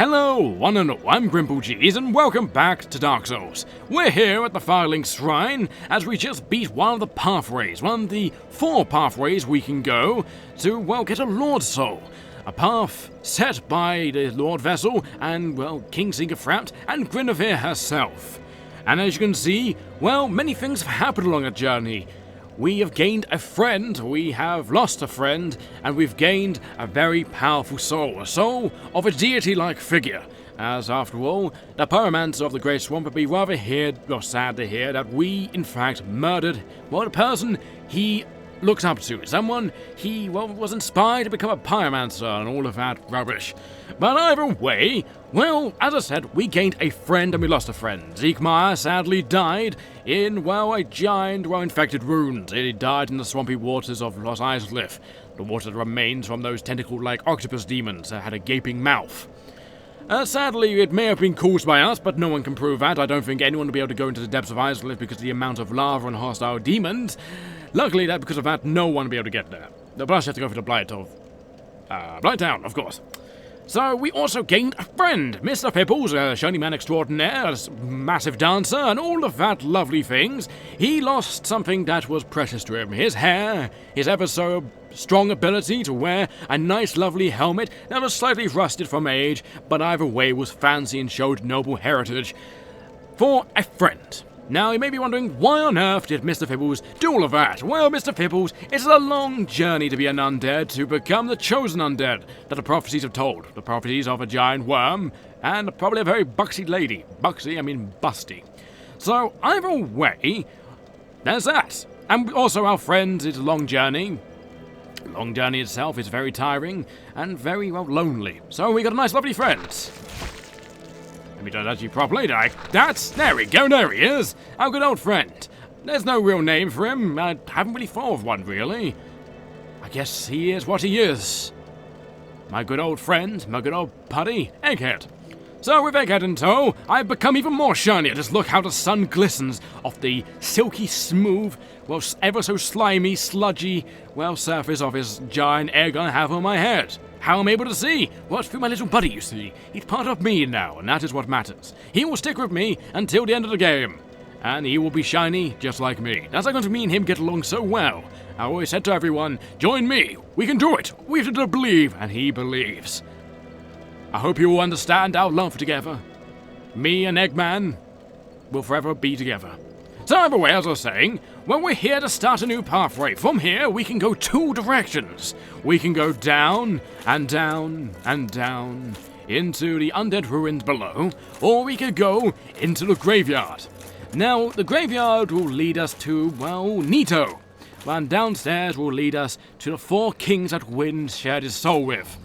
Hello, one and all, I'm GrimpaulCheese, and welcome back to Dark Souls. We're here at the Firelink Shrine, as we just beat one of the pathways, one of the 4 pathways we can go to, well, get a Lord Soul. A path set by the Lord Vessel and, well, King Sigurfrapt and Guinevere herself. And as you can see, well, many things have happened along the journey. We have gained a friend, we have lost a friend, and we've gained a very powerful soul. A soul of a deity-like figure. As, after all, the pyromancer of the Great Swamp would be rather sad to hear that we, in fact, murdered, well, the person he looked up to. Someone he, well, was inspired to become a pyromancer and all of that rubbish. But either way, well, as I said, we gained a friend and we lost a friend. Zeekmeyer sadly died in, well, a giant, well, infected wound. He died in the swampy waters of Lost Izalith, the water that remains from those tentacle-like octopus demons that had a gaping mouth. Sadly, it may have been caused by us, but no one can prove that. I don't think anyone will be able to go into the depths of Izalith because of the amount of lava and hostile demons. Luckily, that because of that, no one will be able to get there. Plus, you have to go for the Blighttown, of course. So, we also gained a friend, Mister Fibbles, a shiny man extraordinaire, a massive dancer, and all of that lovely things. He lost something that was precious to him. His hair, his ever so strong ability to wear a nice lovely helmet that was slightly rusted from age, but either way was fancy and showed noble heritage. For a friend. Now, you may be wondering, why on earth did Mister Fibbles do all of that? Well, Mister Fibbles, it's a long journey to be an undead, to become the chosen undead that the prophecies have told. The prophecies of a giant worm, and probably a very buxy lady. Buxy, I mean busty. So, either way, there's that. And also our friends, it's a long journey. The long journey itself is very tiring, and very, well, lonely. So, we got a nice lovely friends. Let me do that to you properly. There we go, there he is. Our good old friend. There's no real name for him. I haven't really thought of one, really. I guess he is what he is. My good old friend, my good old putty, Egghead. So with Egghead in tow, I've become even more shinier. Just look how the sun glistens off the silky smooth, well, ever so slimy, sludgy, well, surface of his giant egg I have on my head. How I'm able to see? Well, it's through my little buddy, you see. He's part of me now, and that is what matters. He will stick with me until the end of the game. And he will be shiny, just like me. That's going to mean him get along so well. I always said to everyone, join me. We can do it. We have to believe, and he believes. I hope you all understand our love together. Me and Eggman will forever be together. So either way, as I was saying, well, we're here to start a new pathway. From here, we can go 2 directions. We can go down, and down, and down, into the undead ruins below, or we could go into the graveyard. Now, the graveyard will lead us to, well, Nito, and downstairs will lead us to the 4 kings that Wind shared his soul with.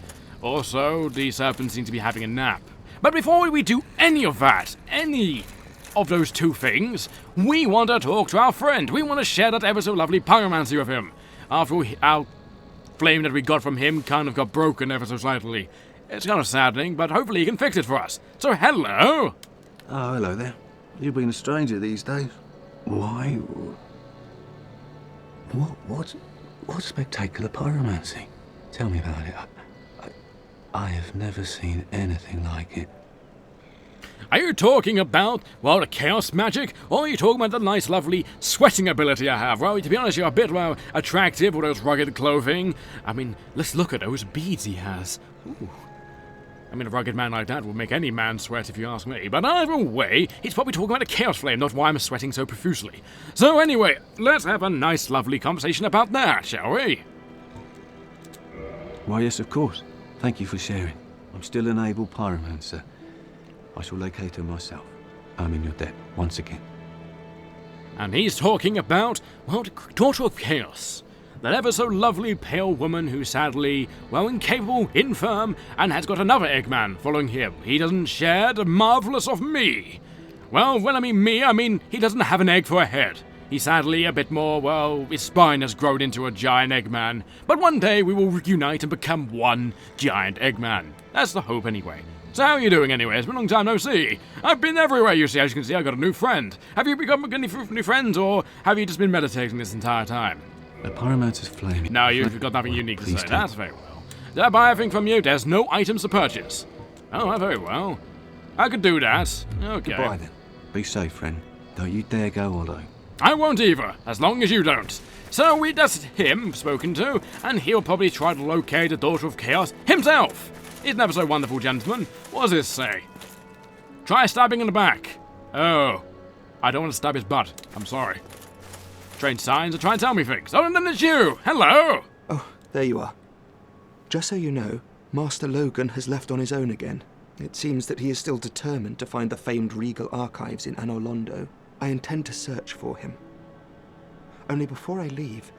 Also, the serpent seems to be having a nap. But before we do any of that, any of those 2 things, we want to talk to our friend. We want to share that ever so lovely pyromancy with him. After all, our flame that we got from him kind of got broken ever so slightly. It's kind of saddening, but hopefully he can fix it for us. So hello! Oh, hello there. You've been a stranger these days. Why? What spectacular pyromancy? Tell me about it. I have never seen anything like it. Are you talking about, well, the chaos magic? Or are you talking about the nice, lovely sweating ability I have? Well, to be honest, you're a bit, well, attractive with those rugged clothing. I mean, let's look at those beads he has. Ooh. I mean, a rugged man like that will make any man sweat, if you ask me. But either way, he's probably talking about a chaos flame, not why I'm sweating so profusely. So anyway, let's have a nice, lovely conversation about that, shall we? Why, yes, of course. Thank you for sharing. I'm still an able pyromancer. I shall locate her myself. I'm in your debt, once again. And he's talking about, well, the daughter of chaos. That ever so lovely pale woman who's sadly, well, incapable, infirm, and has got another Eggman following him. He doesn't share the marvelous of me. Well, when I mean me, I mean he doesn't have an egg for a head. He's sadly a bit more, well, his spine has grown into a giant Eggman. But one day we will reunite and become one giant Eggman. That's the hope anyway. So how are you doing anyway? It's been a long time no see. I've been everywhere, you see. As you can see, I've got a new friend. Have you become any new friends, or have you just been meditating this entire time? The pyromancer's flame. No, you've got nothing unique to say. That's very well. Did I buy everything from you? There's no items to purchase. Oh, very well. I could do that. Okay. Goodbye then. Be safe, friend. Don't you dare go hollow. I won't either, as long as you don't. So that's him spoken to, and he'll probably try to locate the Daughter of Chaos himself. He's an ever so wonderful gentleman. What does this say? Try stabbing in the back. Oh, I don't want to stab his butt. I'm sorry. Strange signs are trying to tell me things. Oh, and then it's you. Hello. Oh, there you are. Just so you know, Master Logan has left on his own again. It seems that he is still determined to find the famed regal archives in Anor Londo. I intend to search for him. Only before I leave,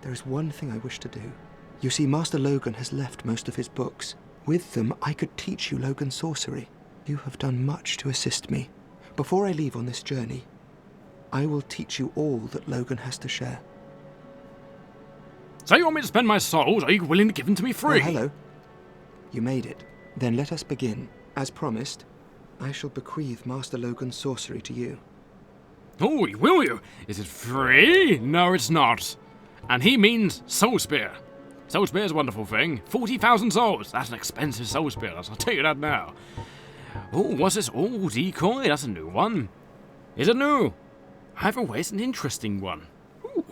there is one thing I wish to do. You see, Master Logan has left most of his books. With them, I could teach you Logan sorcery. You have done much to assist me. Before I leave on this journey, I will teach you all that Logan has to share. So you want me to spend my souls? Are you willing to give them to me free? Oh, hello. You made it. Then let us begin. As promised, I shall bequeath Master Logan's sorcery to you. Oh, will you? Is it free? No, it's not. And he means soul spear. Soul spear is a wonderful thing. 40,000 souls. That's an expensive soul spear. I'll tell you that now. Oh, what's this? Oh, decoy. That's a new one. Is it new? Either way, it's an interesting one. Ooh.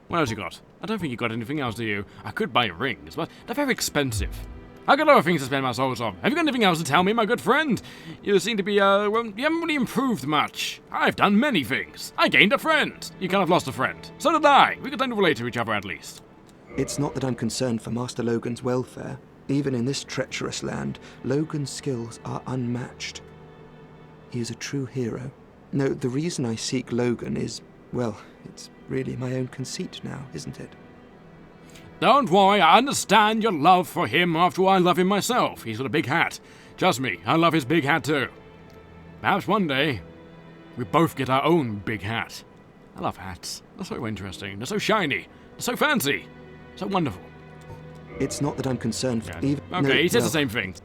What else you got? I don't think you got anything else, do you? I could buy rings, but they're very expensive. I've got other things to spend my souls on. Have you got anything else to tell me, my good friend? You seem to be, well, you haven't really improved much. I've done many things. I gained a friend. You kind of lost a friend. So did I. We could tend to relate to each other at least. It's not that I'm concerned for Master Logan's welfare. Even in this treacherous land, Logan's skills are unmatched. He is a true hero. No, the reason I seek Logan is, well, it's really my own conceit now, isn't it? Don't worry, I understand your love for him after all I love him myself. He's got a big hat. Trust me, I love his big hat too. Perhaps one day, we both get our own big hat. I love hats. They're so interesting. They're so shiny. They're so fancy. So wonderful. It's not that I'm concerned for even... Okay, no, he says well, the same thing.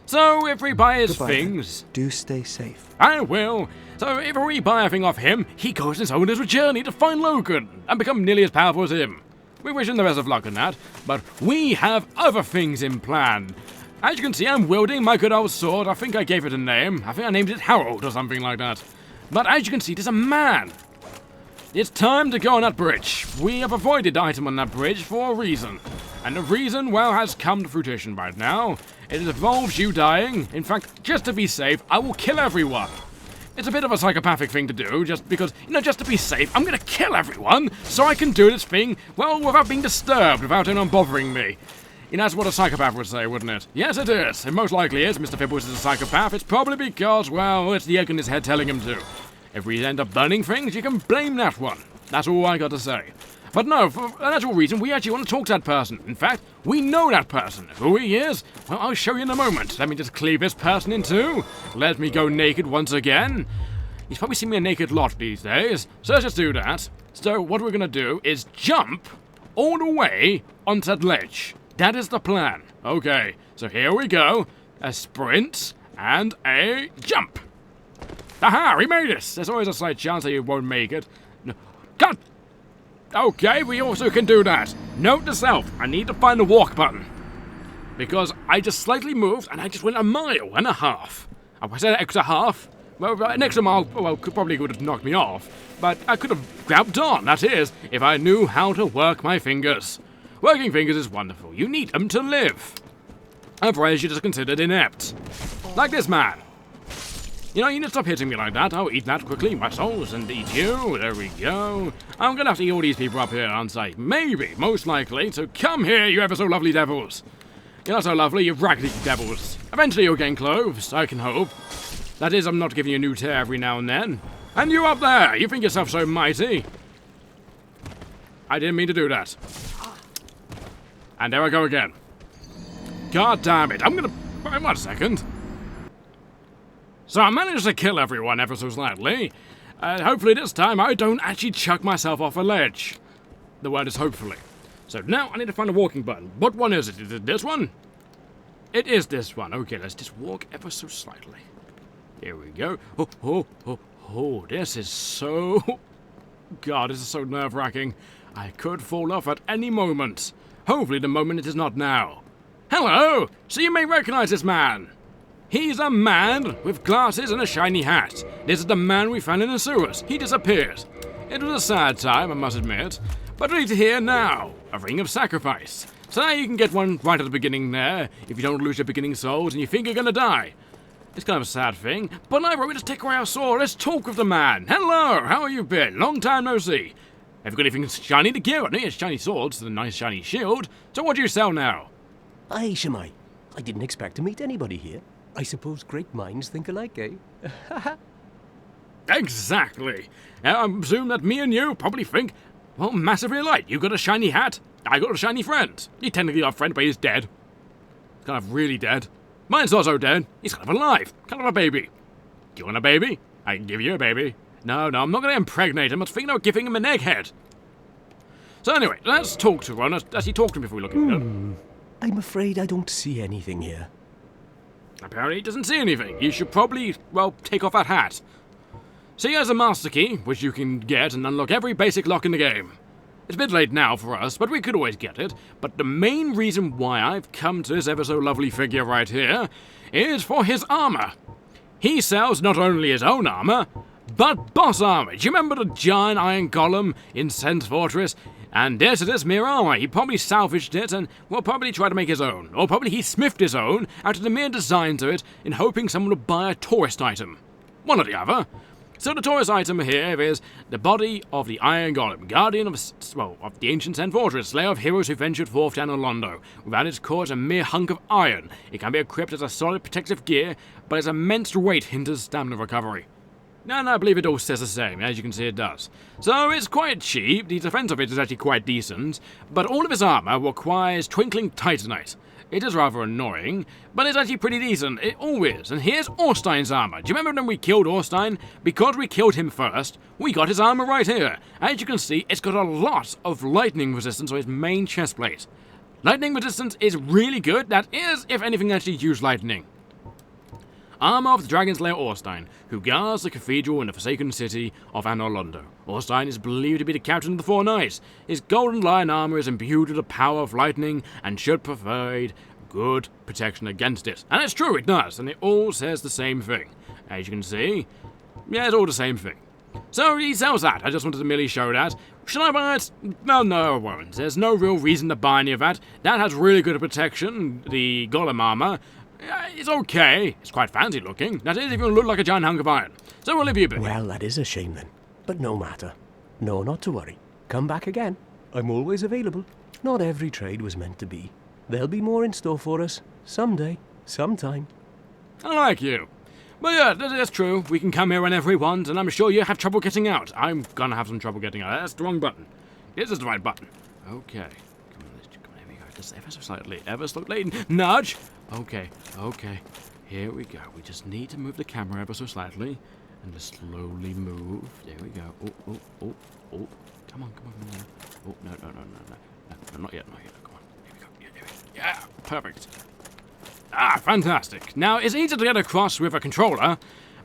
So, if we buy his goodbye, things... then. Do stay safe. I will. So, if we buy a thing off him, he goes on his own little journey to find Logan and become nearly as powerful as him. We wish him the best of luck in that, but we have other things in plan. As you can see, I'm wielding my good old sword. I think I gave it a name. I think I named it Harold or something like that. But as you can see, there's a man. It's time to go on that bridge. We have avoided the item on that bridge for a reason. And the reason, well, has come to fruition right now. It involves you dying. In fact, just to be safe, I will kill everyone. It's a bit of a psychopathic thing to do, just because, just to be safe, I'm gonna kill everyone, so I can do this thing, well, without being disturbed, without anyone bothering me. That's what a psychopath would say, wouldn't it? Yes, it is. It most likely is. Mr. Fibbles is a psychopath. It's probably because, well, it's the egg in his head telling him to. If we end up burning things, you can blame that one. That's all I got to say. But no, for an actual reason, we actually want to talk to that person. In fact, we know that person. Who he is? Well, I'll show you in a moment. Let me just cleave this person in two. Let me go naked once again. He's probably seen me a naked lot these days, so let's just do that. So what we're going to do is jump all the way onto that ledge. That is the plan. Okay, so here we go. A sprint and a jump. Aha, we made it. There's always a slight chance that you won't make it. No. God! Okay, we also can do that. Note to self, I need to find the walk button. Because I just slightly moved and I just went 1.5 miles. I said an extra half. Well, an extra mile, well, probably would have knocked me off. But I could have grabbed on, that is, if I knew how to work my fingers. Working fingers is wonderful. You need them to live. Otherwise, you're just considered inept. Like this man. You need to stop hitting me like that. I'll eat that quickly, my souls, and eat you. There we go. I'm gonna have to eat all these people up here, aren't I? Maybe, most likely. So come here, you ever so lovely devils. You're not so lovely, you raggedy devils. Eventually you'll gain clothes, I can hope. That is, I'm not giving you a new tear every now and then. And you up there, you think yourself so mighty. I didn't mean to do that. And there I go again. God damn it, I'm gonna... Wait 1 second. So I managed to kill everyone ever so slightly. Hopefully this time I don't actually chuck myself off a ledge. The word is hopefully. So now I need to find a walking button. What one is it? Is it this one? It is this one. Okay, let's just walk ever so slightly. Here we go. Oh, this is so... God, this is so nerve-wracking. I could fall off at any moment. Hopefully the moment it is not now. Hello! So you may recognize this man. He's a man with glasses and a shiny hat. This is the man we found in the sewers. He disappeared. It was a sad time, I must admit. But read here now. A ring of sacrifice. So now you can get one right at the beginning there, if you don't lose your beginning souls and you think you're gonna die. It's kind of a sad thing, but no, we just take away our sword. Let's talk with the man. Hello, how have you been? Long time no see. Have you got anything shiny to give? I know you have shiny swords and a nice shiny shield. So what do you sell now? Aye, Shamai. I didn't expect to meet anybody here. I suppose great minds think alike, eh? Exactly. Now, I presume that me and you probably think, well, massively alike. You got a shiny hat, I got a shiny friend. He's technically our friend, but he's dead. He's kind of really dead. Mine's also dead. He's kind of alive. Kind of a baby. Do you want a baby? I can give you a baby. No, I'm not going to impregnate him. I was thinking of giving him an egghead. So anyway, let's talk to him. Let's actually talk to him before we look at him. I'm afraid I don't see anything here. Apparently he doesn't see anything. You should probably, well, take off that hat. So he has a master key, which you can get and unlock every basic lock in the game. It's a bit late now for us, but we could always get it. But the main reason why I've come to this ever so lovely figure right here is for his armor. He sells not only his own armor, but boss armor. Do you remember the giant iron golem in Sense Fortress? And this is mere armor. He probably salvaged it and, well, probably tried to make his own. Or probably he smithed his own out of the mere design to it in hoping someone would buy a tourist item. One or the other. So the tourist item here is the body of the Iron Golem, guardian of the ancient Sense Fortress, slayer of heroes who ventured forth to Londo. Without its core, it's a mere hunk of iron. It can be equipped as a solid protective gear, but its immense weight hinders stamina recovery. And I believe it all says the same, as you can see it does. So it's quite cheap, the defense of it is actually quite decent, but all of his armor requires twinkling titanite. It is rather annoying, but it's actually pretty decent. It always. And here's Orstein's armor. Do you remember when we killed Orstein? Because we killed him first, we got his armor right here. As you can see, it's got a lot of lightning resistance on his main chest plate. Lightning resistance is really good. That is, if anything actually used lightning. Armor of the Dragon Slayer Orstein, who guards the cathedral in the forsaken city of Londo. Orstein is believed to be the captain of the Four Knights. His golden lion armor is imbued with the power of lightning and should provide good protection against it. And it's true, it does, and it all says the same thing. As you can see, yeah, it's all the same thing. So he sells that. I just wanted to merely show that. Should I buy it? Well, no, I won't. There's no real reason to buy any of that. That has really good protection, the golem armor. It's okay. It's quite fancy looking. That is, if you look like a giant hunk of iron. So we'll leave you a bit. Well, that is a shame then. But no matter. No, not to worry. Come back again. I'm always available. Not every trade was meant to be. There'll be more in store for us. Someday. Sometime. I like you. But yeah, that's true. We can come here whenever we want, and I'm sure you have trouble getting out. I'm gonna have some trouble getting out. That's the wrong button. This is the right button. Okay. Come on, here we go. Just ever so slightly. Nudge. Okay. Here we go. We just need to move the camera ever so slightly. And just slowly move. There we go. Oh. Come on. Oh, no, not yet. Come on. Here we go. Yeah, perfect. Fantastic. Now, it's easy to get across with a controller,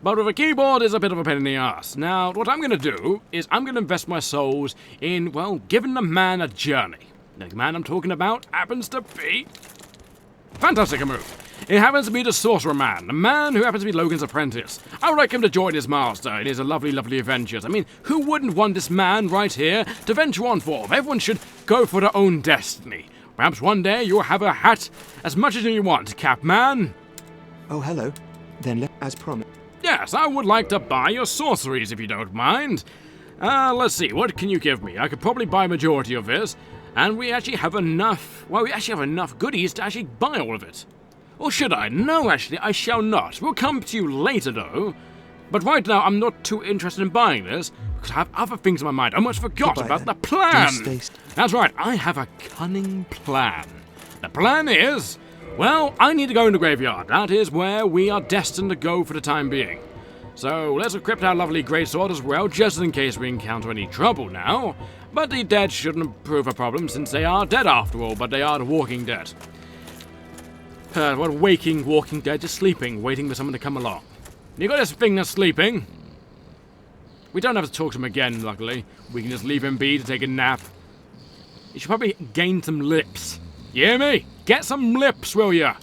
but with a keyboard, it's a bit of a pain in the ass. Now, what I'm going to do is I'm going to invest my souls in, well, giving the man a journey. The man I'm talking about happens to be... Fantastic a move. It happens to be the Sorcerer Man, the man who happens to be Logan's apprentice. I would like him to join his master in his lovely, lovely adventures. I mean, who wouldn't want this man right here to venture on forth? Everyone should go for their own destiny. Perhaps one day you'll have a hat as much as you want, Capman. Oh, hello. Then, as promised. Yes, I would like to buy your sorceries if you don't mind. Let's see, what can you give me? I could probably buy a majority of this, and we actually have enough goodies to actually buy all of it. Or should I? No, actually, I shall not. We'll come to you later, though. But right now, I'm not too interested in buying this, because I have other things in my mind. I almost forgot about the plan. That's right, I have a cunning plan. The plan is, well, I need to go in the graveyard. That is where we are destined to go for the time being. So let's equip our lovely greatsword as well, just in case we encounter any trouble now. But the dead shouldn't prove a problem, since they are dead after all, but they are the walking dead. What waking, walking dead, just sleeping, waiting for someone to come along. You got this thing that's sleeping? We don't have to talk to him again, luckily. We can just leave him be to take a nap. You should probably gain some lips. You hear me? Get some lips, will ya?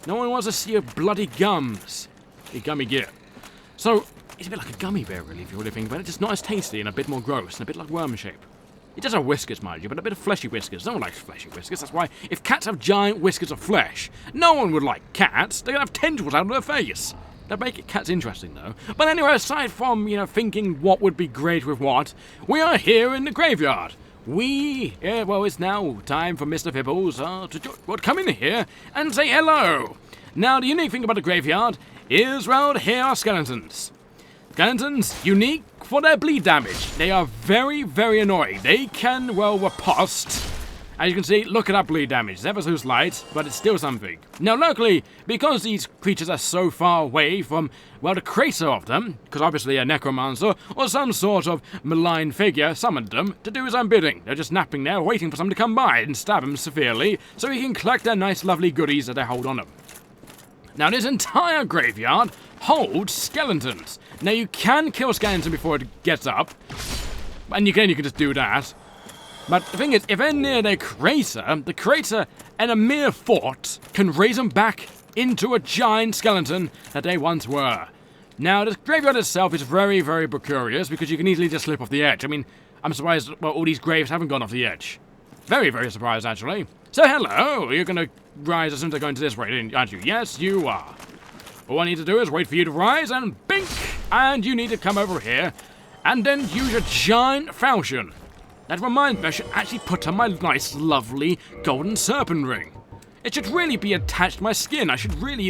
No one wants to see your bloody gums. Your gummy gear. So, it's a bit like a gummy bear, really, if you really think about it. Just not as tasty and a bit more gross and a bit like worm shape. It does have whiskers, mind you, but a bit of fleshy whiskers. No one likes fleshy whiskers. That's why if cats have giant whiskers of flesh, no one would like cats. They're going to have tendrils out of their face. That make it cats interesting, though. But anyway, aside from, thinking what would be great with what, we are here in the graveyard. It's now time for Mister Fibbles to come in here and say hello. Now, the unique thing about the graveyard is, here are skeletons. Skeletons, unique for their bleed damage. They are very, very annoying. They can, riposte. As you can see, look at that bleed damage. It's ever so slight, but it's still something. Now, luckily, because these creatures are so far away from, the creator of them, because obviously a necromancer or some sort of malign figure summoned them to do his own bidding. They're just napping there, waiting for someone to come by and stab him severely, so he can collect their nice, lovely goodies that they hold on them. Now, this entire graveyard holds skeletons. Now, you can kill a skeleton before it gets up, and you can just do that. But the thing is, if they're near the creator and a mere thought can raise them back into a giant skeleton that they once were. Now, the graveyard itself is very, very precarious because you can easily just slip off the edge. I mean, I'm surprised all these graves haven't gone off the edge. Very, very surprised, actually. So, hello! You're going to rise as soon as I go into this way, aren't you? Yes, you are. All I need to do is wait for you to rise and bink! And you need to come over here and then use a giant falchion. That reminds me, I should actually put on my nice, lovely golden serpent ring. It should really be attached to my skin. I should really,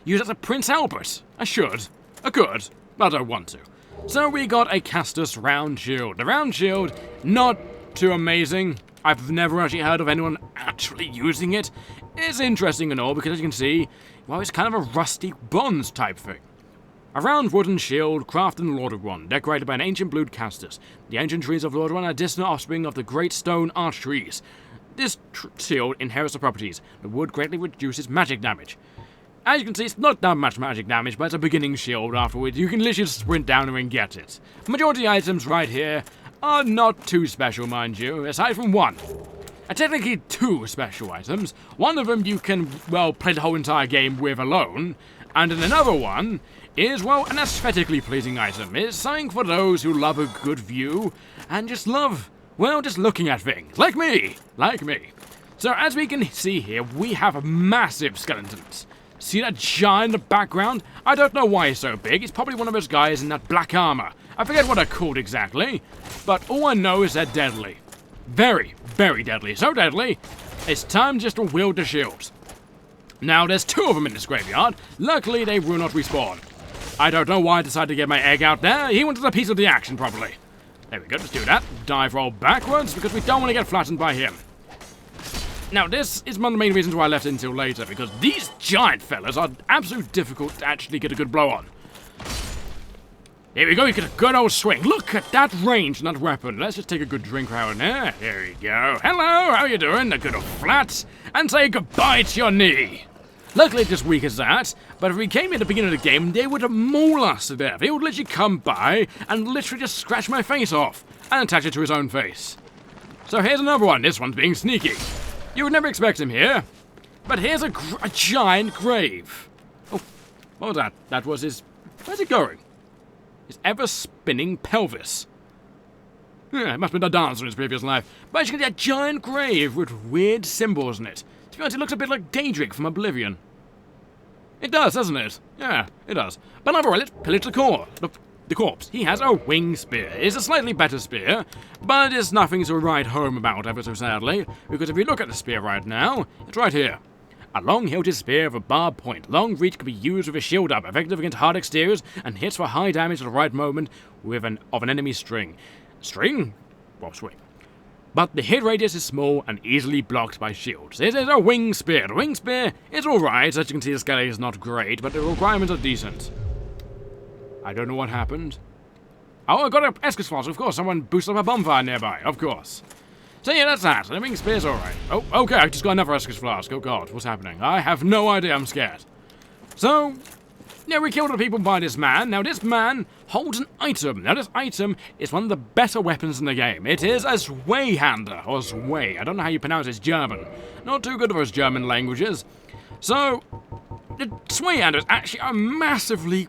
use it as a Prince Albert. I should. I could, but I don't want to. So we got a Castus round shield. The round shield, not too amazing. I've never actually heard of anyone actually using it. It's interesting and all, because as you can see, it's kind of a rusty bronze type thing. A round wooden shield crafted in Lordaeron, decorated by an ancient blued Castus. The ancient trees of Lordaeron are distant offspring of the great stone arch trees. This shield inherits the properties. The wood greatly reduces magic damage. As you can see, it's not that much magic damage, but it's a beginning shield afterwards. You can literally just sprint down and get it. The majority of the items right here are not too special, mind you, aside from one. And technically two special items. One of them you can, play the whole entire game with alone. And then another one is, an aesthetically pleasing item. It's something for those who love a good view and just love, just looking at things. Like me. So as we can see here, we have massive skeletons. See that giant in the background? I don't know why he's so big. He's probably one of those guys in that black armor. I forget what they're called exactly, but all I know is they're deadly. Very, very deadly. So deadly, it's time just to wield the shield. Now, there's two of them in this graveyard. Luckily, they will not respawn. I don't know why I decided to get my egg out there. He wanted a piece of the action, probably. There we go, let's do that. Dive roll backwards, because we don't want to get flattened by him. Now, this is one of the main reasons why I left it until later, because these giant fellas are absolutely difficult to actually get a good blow on. Here we go, you get a good old swing. Look at that range and that weapon. Let's just take a good drink right now. There we go. Hello, how you doing? A good old flat. And say goodbye to your knee. Luckily, it's as weak as that, but if we came in at the beginning of the game, they would maul us to death. He would literally come by and literally just scratch my face off and attach it to his own face. So here's another one. This one's being sneaky. You would never expect him here, but here's a giant grave. Oh, what was that? That was his... Where's it going? His ever-spinning pelvis. Yeah, it must have been a dancer in his previous life. But you can see a giant grave with weird symbols in it. To be honest, it looks a bit like Daedric from Oblivion. It does, doesn't it? Yeah, it does. But overall, let's pillage the corpse. He has a winged spear. It's a slightly better spear, but it's nothing to write home about ever so sadly, because if you look at the spear right now, it's right here. A long-hilted spear with a barbed point. Long reach can be used with a shield up, effective against hard exteriors, and hits for high damage at the right moment of an enemy's string. String? Well, swing. But the hit radius is small and easily blocked by shields. This is a winged spear. The winged spear is alright, as you can see the scale is not great, but the requirements are decent. I don't know what happened. Oh, I got an Escus flask, of course. Someone boosted up a bonfire nearby, of course. So yeah, that's that. The winged spear's alright. Oh, okay, I just got another Escus flask. Oh god, what's happening? I have no idea, I'm scared. So, yeah, we killed the people by this man. Now, this man holds an item. Now, this item is one of the better weapons in the game. It is a Zweihander, or Zwei. I don't know how you pronounce it. It's German. Not too good for us German languages. So, the Swayhander is actually a massively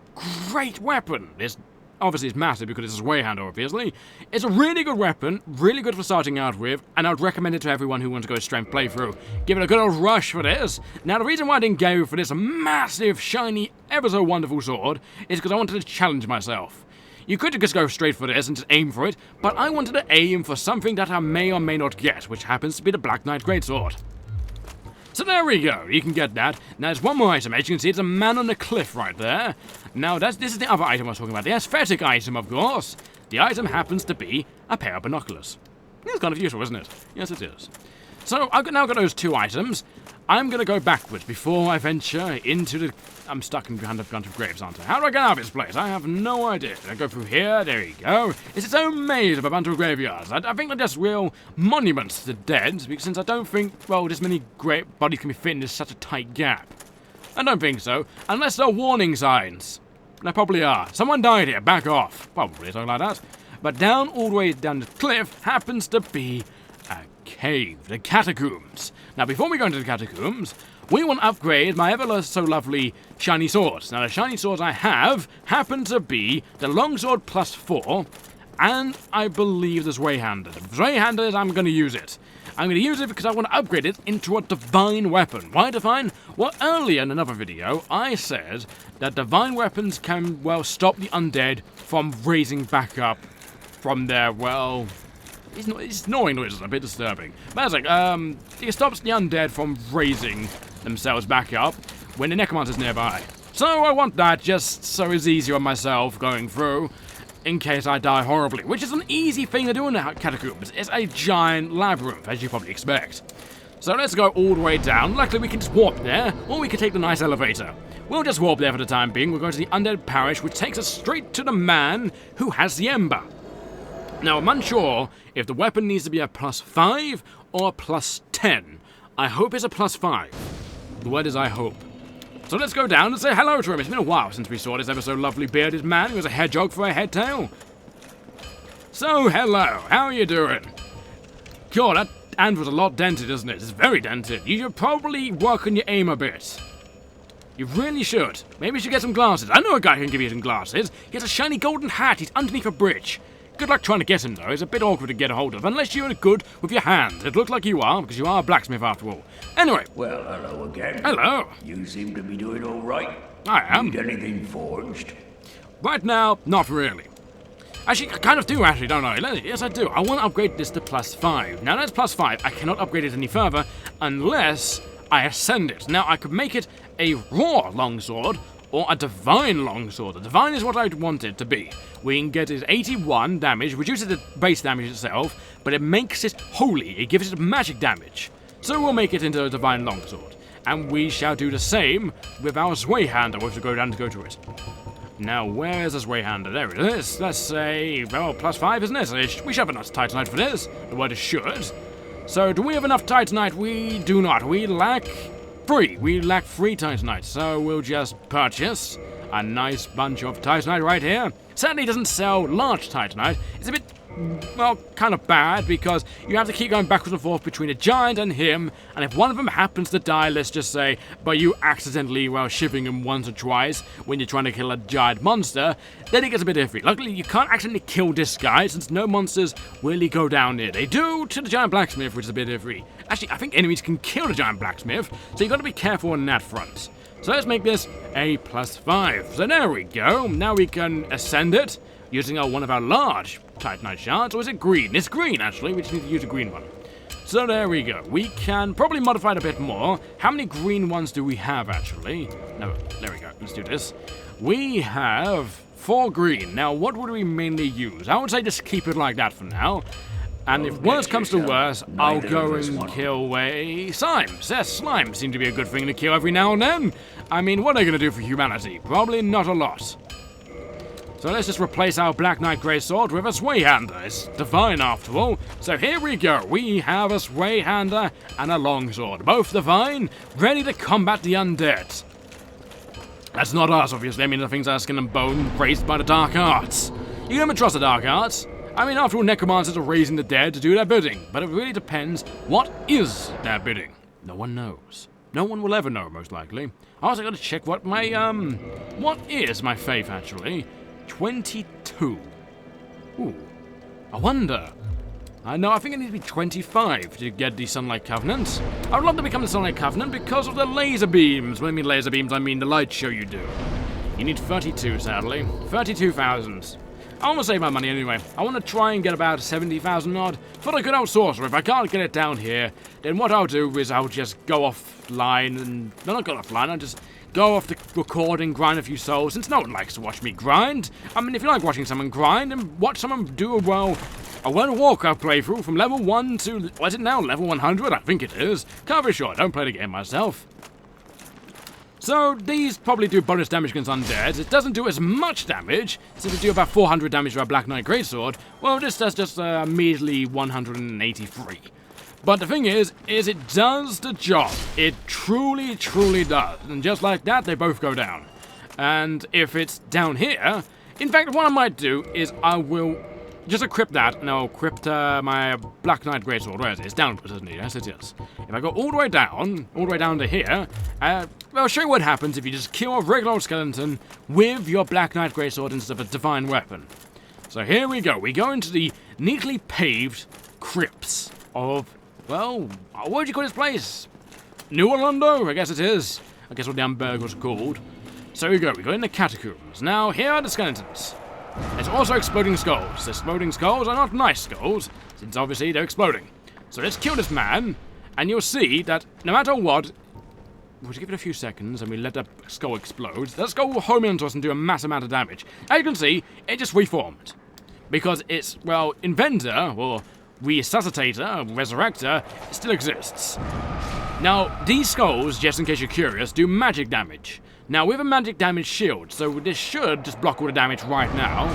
great weapon. Obviously, it's massive because it's a Swayhander, obviously. It's a really good weapon, really good for starting out with, and I'd recommend it to everyone who wants to go strength playthrough. Give it a good old rush for this. Now, the reason why I didn't go for this massive, shiny, ever so wonderful sword is because I wanted to challenge myself. You could just go straight for this and just aim for it, but I wanted to aim for something that I may or may not get, which happens to be the Black Knight Greatsword. So there we go, you can get that. Now there's one more item, as you can see, it's a man on the cliff right there. Now this is the other item I was talking about, the aesthetic item, of course. The item happens to be a pair of binoculars. It's kind of useful, isn't it? Yes, it is. So I've now got those two items. I'm going to go backwards before I venture into the... I'm stuck in behind a bunch of graves, aren't I? How do I get out of this place? I have no idea. I go through here, there you go. It's its own maze of a bunch of graveyards. I think they're just real monuments to the dead, since I don't think, well, this many great bodies can be fit into such a tight gap. I don't think so, unless they're warning signs. They probably are. Someone died here, back off. Probably, something like that. But down, all the way down the cliff, happens to be a cave, the Catacombs. Now, before we go into the Catacombs, we want to upgrade my ever so lovely shiny swords. Now, the shiny swords I have happen to be the longsword +4, and I believe the Swayhander. The Swayhander, I'm going to use it. I'm going to use it because I want to upgrade it into a divine weapon. Why divine? Well, earlier in another video, I said that divine weapons can, well, stop the undead from raising back up from their, well... It's snoring noises, a bit disturbing. But it's like, it stops the undead from raising themselves back up when the necromancer's nearby. So I want that just so it's easier on myself going through in case I die horribly, which is an easy thing to do in the Catacombs. It's a giant labyrinth, as you probably expect. So let's go all the way down. Luckily, we can just warp there, or we can take the nice elevator. We'll just warp there for the time being. We're going to the Undead Parish, which takes us straight to the man who has the Ember. Now, I'm unsure if the weapon needs to be a +5 or a +10. I hope it's a +5. The word is I hope. So let's go down and say hello to him. It's been a while since we saw this ever so lovely bearded man who has a hedgehog for a head tail. So, hello. How are you doing? God, that hand was a lot dented, isn't it? It's very dented. You should probably work on your aim a bit. You really should. Maybe you should get some glasses. I know a guy who can give you some glasses. He has a shiny golden hat. He's underneath a bridge. Good luck trying to get him, though. It's a bit awkward to get a hold of, unless you're good with your hands. It looks like you are, because you are a blacksmith after all. Anyway. Well, hello again. Hello. You seem to be doing all right. I am. Need anything forged? Right now, not really. Actually, I kind of do, actually, don't I? Yes, I do. I want to upgrade this to +5. Now, that's +5. I cannot upgrade it any further unless I ascend it. Now, I could make it a raw longsword, or a divine longsword. The divine is what I want it to be. We can get it 81 damage, reduces the base damage itself, but it makes it holy. It gives it magic damage. So we'll make it into a divine longsword. And we shall do the same with our Swayhander, if we go down to go to it. Now, where is the Swayhander? There it is. Let's say, well, +5, isn't it? We should have enough Titanite for this. The word is should. So, do we have enough Titanite? We do not. We lack 3. We lack 3 Titanite, so we'll just purchase a nice bunch of Titanite right here. Sadly, it doesn't sell large Titanite. It's a bit, well, kind of bad because you have to keep going backwards and forth between a giant and him, and if one of them happens to die, let's just say, by you accidentally, well, shivving him once or twice when you're trying to kill a giant monster, then it gets a bit iffy. Luckily, you can't accidentally kill this guy since no monsters really go down here. They do to the giant blacksmith, which is a bit iffy. Actually, I think enemies can kill the giant blacksmith, so you've got to be careful on that front. So let's make this a +5. So there we go. Now we can ascend it using one of our large Titanite shards. Or is it green? It's green, actually. We just need to use a green one. So there we go. We can probably modify it a bit more. How many green ones do we have, actually? No, there we go. Let's do this. We have 4 green. Now, what would we mainly use? I would say just keep it like that for now. And if worse comes to worse, I'll go and kill slimes. Yes, slimes seem to be a good thing to kill every now and then. I mean, what are they going to do for humanity? Probably not a lot. So let's just replace our Black Knight Greatsword with a Swayhander. It's divine after all. So here we go. We have a Swayhander and a longsword. Both divine, ready to combat the undead. That's not us, obviously. I mean, the things that are skin and bone raised by the dark arts. You can never trust the dark arts. I mean, after all, necromancers are raising the dead to do their bidding, but it really depends what is their bidding. No one knows. No one will ever know, most likely. I also got to check what my, what is my faith, actually? 22. Ooh. I wonder. I think it needs to be 25 to get the Sunlight Covenant. I would love to become the Sunlight Covenant because of the laser beams. When I mean laser beams, I mean the light show you do. You need 32, sadly. 32,000. I want to save my money anyway. I want to try and get about 70,000 odd for the good old sorcerer. If I can't get it down here, then what I'll do is I'll just go offline and... No, not go offline, I'll just go off the recording, grind a few souls, since no one likes to watch me grind. I mean, if you like watching someone grind, and watch someone do a World of Warcraft playthrough from level 1 to... What is it now? Level 100? I think it is. Can't be sure. I don't play the game myself. So, these probably do bonus damage against undead. It doesn't do as much damage, since it do about 400 damage to our Black Knight Greatsword. Well, this does just a measly 183. But the thing is it does the job. It truly, truly does. And just like that, they both go down. And if it's down here... In fact, what I might do is I will just equip that, and I'll equip my Black Knight Greatsword. Where is it? It's downwards, isn't it? Yes, it is. If I go all the way down to here, I'll show you what happens if you just kill a regular old skeleton with your Black Knight Greatsword instead of a divine weapon. So here we go. We go into the neatly paved crypts of, well, what would you call this place? New Orlando, I guess it is. I guess what the hamburgers are called. So we go in the Catacombs. Now, here are the skeletons. There's also exploding skulls. The exploding skulls are not nice skulls, since obviously they're exploding. So let's kill this man, and you'll see that no matter what, we'll just give it a few seconds and we let that skull explode. That skull will home into us and do a massive amount of damage. As you can see, it just reformed. Because its, well, inventor, or resuscitator, resurrector, still exists. Now, these skulls, just in case you're curious, do magic damage. Now, we have a magic damage shield, so this should just block all the damage right now.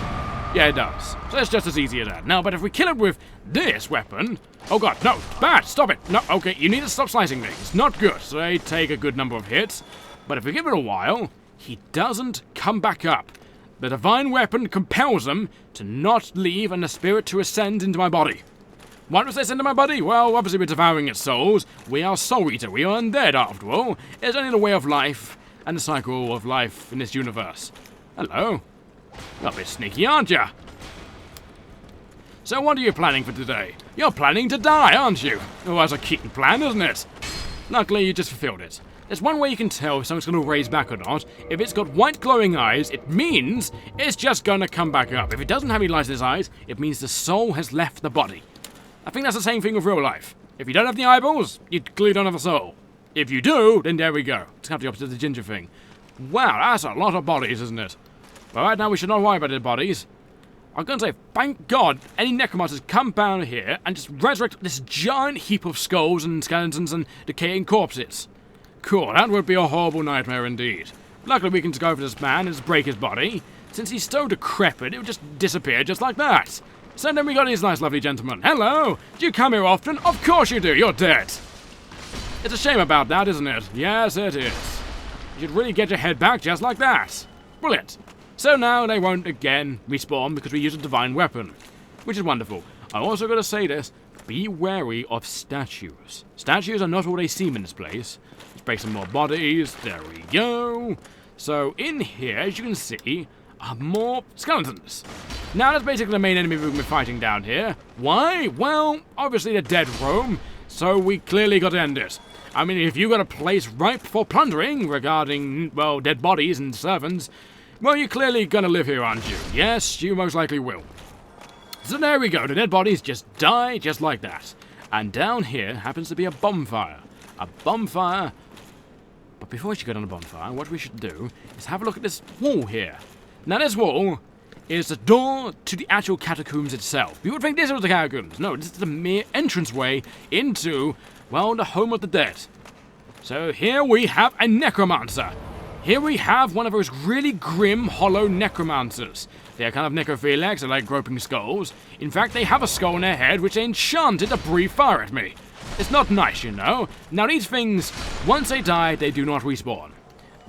Yeah, it does. So it's just as easy as that. Now, but if we kill it with this weapon... Oh god, no, bad, stop it. No, okay, you need to stop slicing things. Not good. So they take a good number of hits. But if we give it a while, he doesn't come back up. The divine weapon compels him to not leave and the spirit to ascend into my body. Why does they send to my body? Well, obviously we're devouring its souls. We are soul eater. We are undead, after all. It's only the way of life and the cycle of life in this universe. Hello. You're a bit sneaky, aren't you? So what are you planning for today? You're planning to die, aren't you? Oh, that's a keen plan, isn't it? Luckily, you just fulfilled it. There's one way you can tell if something's going to raise back or not. If it's got white glowing eyes, it means it's just going to come back up. If it doesn't have any lights in its eyes, it means the soul has left the body. I think that's the same thing with real life. If you don't have the eyeballs, you clearly don't have a soul. If you do, then there we go. It's kind of the opposite of the ginger thing. Wow, that's a lot of bodies, isn't it? But right now, we should not worry about the bodies. I'm going to say, thank God, any necromancers come down here and just resurrect this giant heap of skulls and skeletons and decaying corpses. Cool, that would be a horrible nightmare indeed. Luckily, we can just go for this man and just break his body. Since he's so decrepit, it would just disappear just like that. So then we got these nice, lovely gentlemen. Hello! Do you come here often? Of course you do, you're dead. It's a shame about that, isn't it? Yes, it is. You should really get your head back just like that. Brilliant. So now they won't again respawn because we use a divine weapon, which is wonderful. I also got to say this, be wary of statues. Statues are not all they seem in this place. Let's break some more bodies, there we go. So in here, as you can see, are more skeletons. Now that's basically the main enemy we've been fighting down here. Why? Well, obviously they're dead Rome, so we clearly got to end it. I mean, if you got a place ripe for plundering regarding, well, dead bodies and servants, well, you're clearly gonna live here, aren't you? Yes, you most likely will. So there we go, the dead bodies just die just like that. And down here happens to be a bonfire. A bonfire. But before we should go down the bonfire, what we should do is have a look at this wall here. Now this wall is the door to the actual catacombs itself. You would think this was the catacombs. No, this is the mere entranceway into, well, the home of the dead. So here we have a necromancer. Here we have one of those really grim, hollow necromancers. They are kind of necrophiliacs, they like groping skulls. In fact, they have a skull in their head which they enchanted to breathe fire at me. It's not nice, you know. Now these things, once they die, they do not respawn.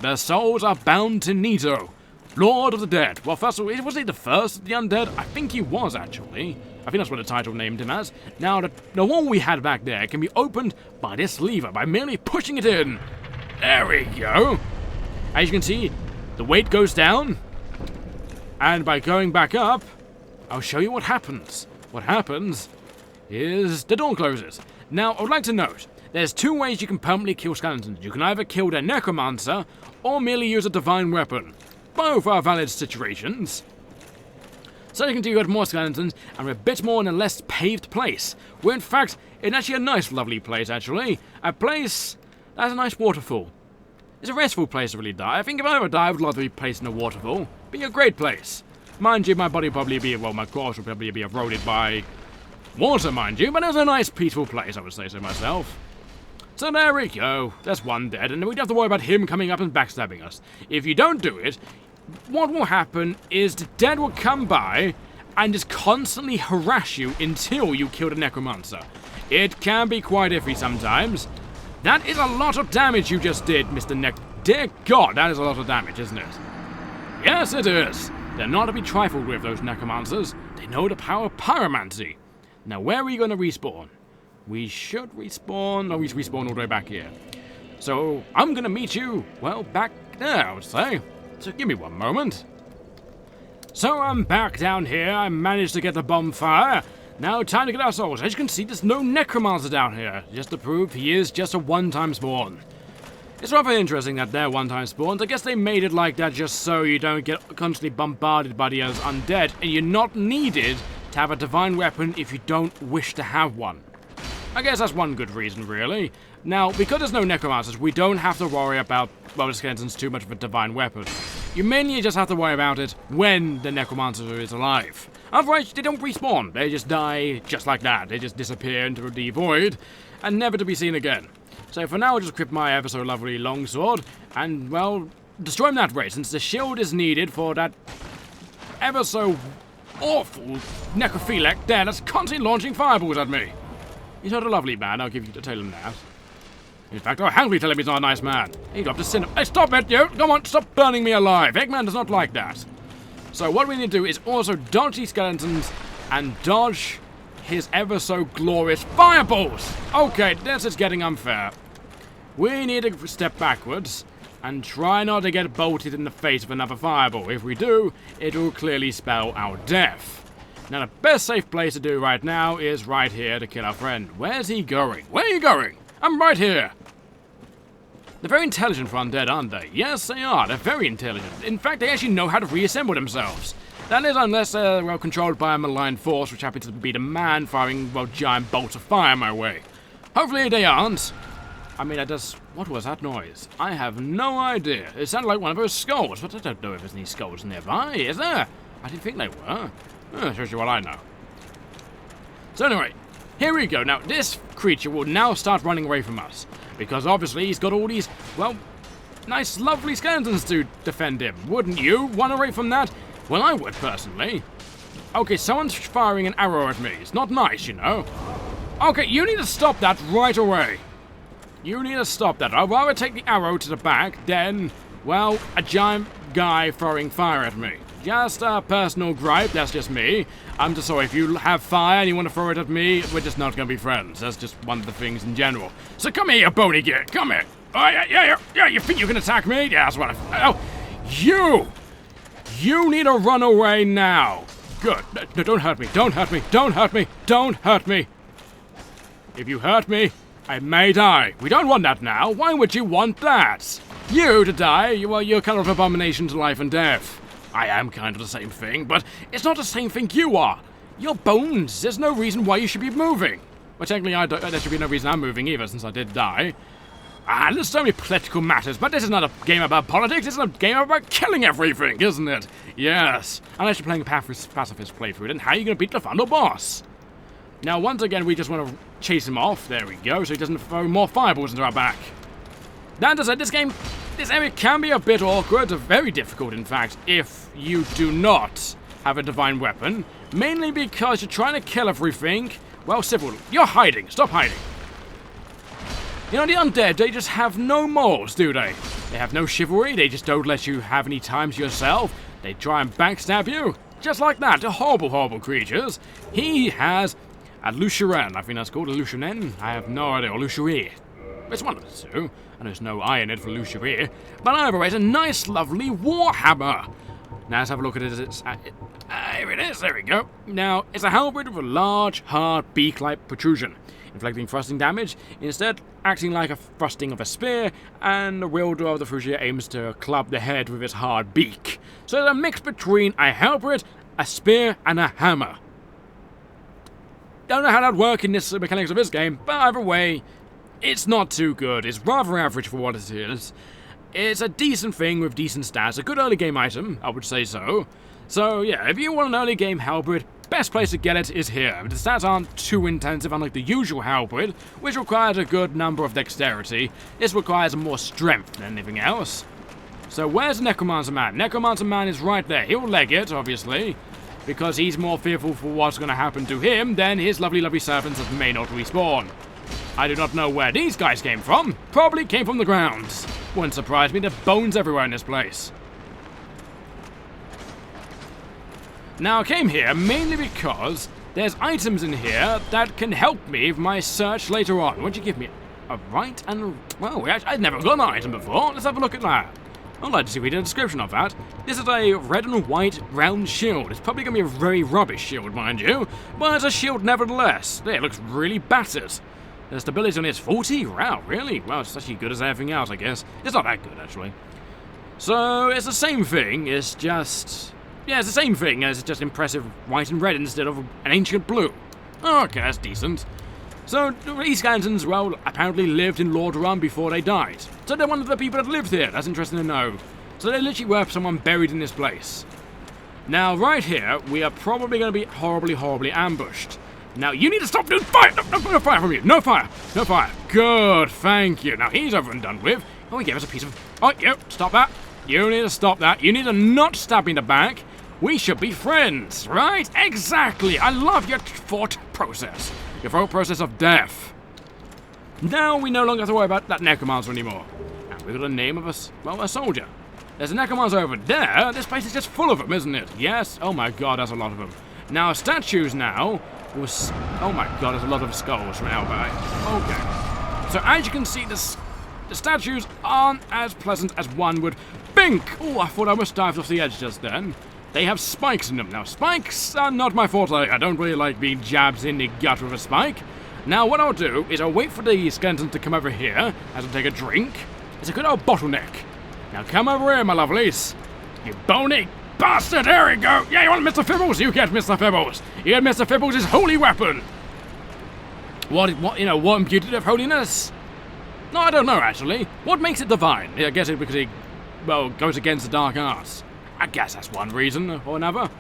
Their souls are bound to Nito, Lord of the Dead. Well, first of all, was he the first of the undead? I think he was, actually. I think that's what the title named him as. Now, the wall we had back there can be opened by this lever, by merely pushing it in. There we go. As you can see, the weight goes down. And by going back up, I'll show you what happens. What happens is the door closes. Now, I would like to note, there's two ways you can permanently kill skeletons. You can either kill their necromancer, or merely use a divine weapon. Both are valid situations. So you can do with more skeletons, and a bit more in a less paved place. Where in fact, it's actually a nice, lovely place, actually. A place that has a nice waterfall. It's a restful place to really die. I think if I ever die, I would love to be placed in a waterfall. Be a great place. Mind you, my body would probably be, well, my corpse would probably be eroded by water, mind you, but it was a nice, peaceful place, I would say so myself. So there we go. There's one dead, and we don't have to worry about him coming up and backstabbing us. If you don't do it, what will happen is the dead will come by and just constantly harass you until you kill the necromancer. It can be quite iffy sometimes. That is a lot of damage you just did, Mr. Dear God, that is a lot of damage, isn't it? Yes, it is. They're not to be trifled with, those necromancers. They know the power of pyromancy. Now, where are we going to respawn? We should respawn. No, we respawn all the way back here. So, I'm going to meet you, well, back there, I would say. So, give me one moment. So, I'm back down here. I managed to get the bonfire. Now, time to get our souls. As you can see, there's no necromancer down here. Just to prove he is just a one-time spawn. It's rather interesting that they're one-time spawns. I guess they made it like that just so you don't get constantly bombarded by the others undead, and you're not needed to have a divine weapon if you don't wish to have one. I guess that's one good reason, really. Now, because there's no necromancers, we don't have to worry about, well, the skeletons too much of a divine weapon. You mainly just have to worry about it when the necromancer is alive. Otherwise, they don't respawn. They just die just like that. They just disappear into the void and never to be seen again. So for now, I'll just equip my ever so lovely longsword and, well, destroy him that way, since the shield is needed for that ever so awful necrophiliac there that's constantly launching fireballs at me. He's not a lovely man, I'll give you to tell him that. In fact, I'll handily tell him he's not a nice man. He dropped a sin. Hey, stop it, you! Come on, stop burning me alive! Eggman does not like that. So what we need to do is also dodge these skeletons and dodge his ever so glorious fireballs! Okay, this is getting unfair. We need to step backwards and try not to get bolted in the face of another fireball. If we do, it will clearly spell our death. Now, the best safe place to do right now is right here to kill our friend. Where's he going? Where are you going? I'm right here. They're very intelligent for undead, aren't they? Yes, they are. They're very intelligent. In fact, they actually know how to reassemble themselves. That is, unless they're, well, controlled by a malign force, which happens to be the man firing, well, giant bolts of fire my way. Hopefully they aren't. I mean, what was that noise? I have no idea. It sounded like one of those skulls, but I don't know if there's any skulls nearby, is there? I didn't think they were. Shows you what I know. So anyway, here we go. Now, this creature will now start running away from us. Because obviously he's got all these, well, nice, lovely skeletons to defend him. Wouldn't you run away from that? Well, I would, personally. Okay, someone's firing an arrow at me. It's not nice, you know. Okay, you need to stop that right away. You need to stop that. I'd rather take the arrow to the back than, well, a giant guy throwing fire at me. Just a personal gripe, that's just me. I'm just sorry, if you have fire and you want to throw it at me, we're just not going to be friends. That's just one of the things in general. So come here, you bony git, come here. Oh, yeah, you think you can attack me? Yeah, that's what oh, you need to run away now. Good. No, don't hurt me, don't hurt me, don't hurt me, don't hurt me. If you hurt me, I may die. We don't want that now. Why would you want that? You to die? Well, you're kind of an abomination to life and death. I am kind of the same thing, but it's not the same thing you are. You're bones. There's no reason why you should be moving. Well, technically, there should be no reason I'm moving either, since I did die. There's so many political matters, but this is not a game about politics. It's a game about killing everything, isn't it? Yes. Unless you're playing a pacifist playthrough, then how are you going to beat the final boss? Now, once again, we just want to chase him off. There we go, so he doesn't throw more fireballs into our back. That does it. This area can be a bit awkward, very difficult, in fact, if you do not have a divine weapon. Mainly because you're trying to kill everything. Well, Civil, you're hiding. Stop hiding. You know, the undead, they just have no morals, do they? They have no chivalry. They just don't let you have any time to yourself. They try and backstab you. Just like that. They're horrible, horrible creatures. He has a Lucheran. I think that's called a Lucheran. I have no idea. Or Lucherie. It's one of the two, and there's no I in it for Lucifer. But either way, it's a nice, lovely warhammer. Now let's have a look at it. Here it is, there we go. Now, it's a halberd with a large, hard, beak-like protrusion, inflicting thrusting damage, instead acting like a thrusting of a spear, and the wielder of the Fugia aims to club the head with its hard beak. So it's a mix between a halberd, a spear, and a hammer. Don't know how that'd work in this mechanics of this game, but either way, it's not too good. It's rather average for what it is. It's a decent thing with decent stats, a good early game item, I would say so. So yeah, if you want an early game halberd, best place to get it is here. The stats aren't too intensive, unlike the usual halberd, which requires a good number of dexterity. This requires more strength than anything else. So where's Necromancer Man? Necromancer Man is right there. He'll leg it, obviously, because he's more fearful for what's going to happen to him than his lovely, lovely servants that may not respawn. I do not know where these guys came from. Probably came from the grounds. Wouldn't surprise me, there's bones everywhere in this place. Now, I came here mainly because there's items in here that can help me with my search later on. What'd you give me? A right and... Well, I'd never got an item before. Let's have a look at that. I'd like to see if we did a description of that. This is a red and white round shield. It's probably going to be a very rubbish shield, mind you, but it's a shield nevertheless. It looks really battered. The stability on it is 40? Wow, really? Well, it's actually good as everything else, I guess. It's not that good, actually. So, it's the same thing, it's just... Yeah, it's the same thing, it's just impressive white and red instead of an ancient blue. Okay, that's decent. So, these skeletons, well, apparently lived in Lordaeron before they died. So they're one of the people that lived here, that's interesting to know. So they literally were someone buried in this place. Now, right here, we are probably going to be horribly, horribly ambushed. Now, you need to stop doing fire! No fire from you! No fire! No fire! Good, thank you. Now, he's over and done with. Oh, he gave us a piece of... Oh, you, stop that. You need to stop that. You need to not stab me in the back. We should be friends, right? Exactly! I love your thought process. Your thought process of death. Now, we no longer have to worry about that necromancer anymore. And we've got a name of a soldier. There's a necromancer over there. This place is just full of them, isn't it? Yes? Oh my god, there's a lot of them. Now, statues now... Oh my god, there's a lot of skulls from Albert. Okay. So as you can see, the statues aren't as pleasant as one would think. Oh, I thought I almost dived off the edge just then. They have spikes in them. Now, spikes are not my forte. I don't really like being jabbed in the gut with a spike. Now, what I'll do is I'll wait for the skeleton to come over here as I take a drink. It's a good old bottleneck. Now, come over here, my lovelies. You bony bastard! There we go! Yeah, you want Mister Fibbles? You get Mister Fibbles! You get Mister Fibbles' holy weapon! What imputed of holiness? No, I don't know, actually. What makes it divine? I guess it's because it, well, goes against the dark arts. I guess that's one reason or another.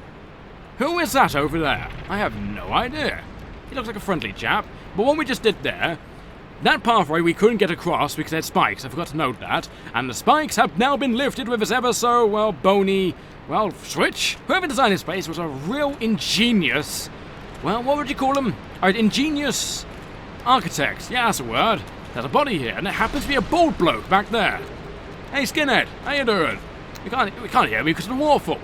Who is that over there? I have no idea. He looks like a friendly chap, but what we just did there, that pathway we couldn't get across because there's spikes, I forgot to note that, and the spikes have now been lifted with this ever so, well, bony, well, switch. Whoever designed this place was a real ingenious, well, what would you call them? Ingenious architect. Yeah, that's a word. There's a body here, and there happens to be a bald bloke back there. Hey, skinhead, how you doing? We can't hear me because of the waterfall.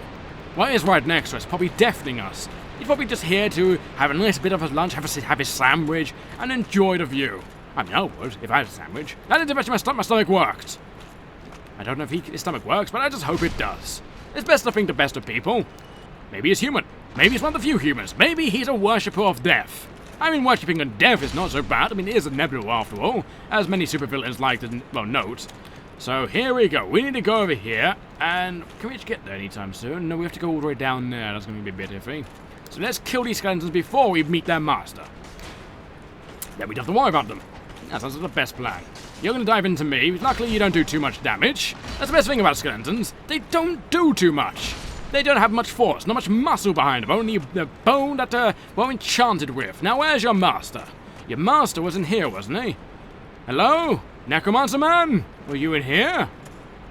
Well, he's right next to us, probably deafening us. He's probably just here to have a nice bit of his lunch, have his sandwich, and enjoy the view. I mean, I would, if I had a sandwich. That is if my stomach worked. I don't know if his stomach works, but I just hope it does. It's best to think the best of people. Maybe he's human. Maybe he's one of the few humans. Maybe he's a worshipper of death. I mean, worshipping of death is not so bad. I mean, it is a nebula after all, as many supervillains like to, well, note. So here we go. We need to go over here, and can we just get there anytime soon? No, we have to go all the way down there. That's going to be a bit iffy. So let's kill these skeletons before we meet their master. Then we don't have to worry about them. That sounds like the best plan. You're going to dive into me. Luckily, you don't do too much damage. That's the best thing about skeletons. They don't do too much. They don't have much force, not much muscle behind them. Only the bone that we're enchanted with. Now, where's your master? Your master was in here, wasn't he? Hello? Necromancer Man? Were you in here?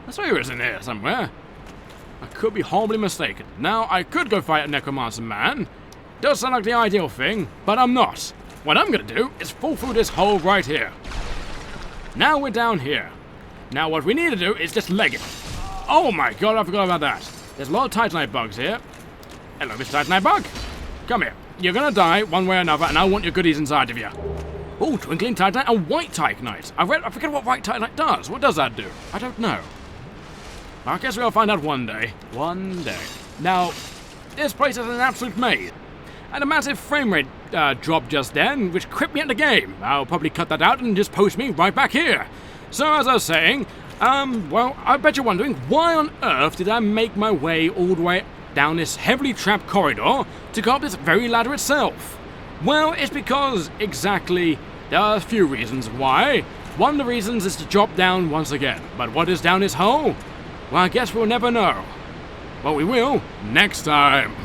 I saw you was in here somewhere. I could be horribly mistaken. Now, I could go fight a Necromancer Man. Does sound like the ideal thing, but I'm not. What I'm going to do is fall through this hole right here. Now we're down here. Now what we need to do is just leg it. Oh my god, I forgot about that. There's a lot of Titanite bugs here. Hello, Mr. Titanite bug. Come here. You're going to die one way or another, and I want your goodies inside of you. Oh, Twinkling Titanite and White Titanite. I forget what White Titanite does. What does that do? I don't know. I guess we'll find out one day. One day. Now, this place is an absolute maze. And a massive frame rate drop just then, which cripped me at the game. I'll probably cut that out and just post me right back here. So as I was saying, well, I bet you're wondering, why on earth did I make my way all the way down this heavily trapped corridor to go up this very ladder itself? Well, it's because, exactly, there are a few reasons why. One of the reasons is to drop down once again. But what is down this hole? Well, I guess we'll never know. Well, we will next time.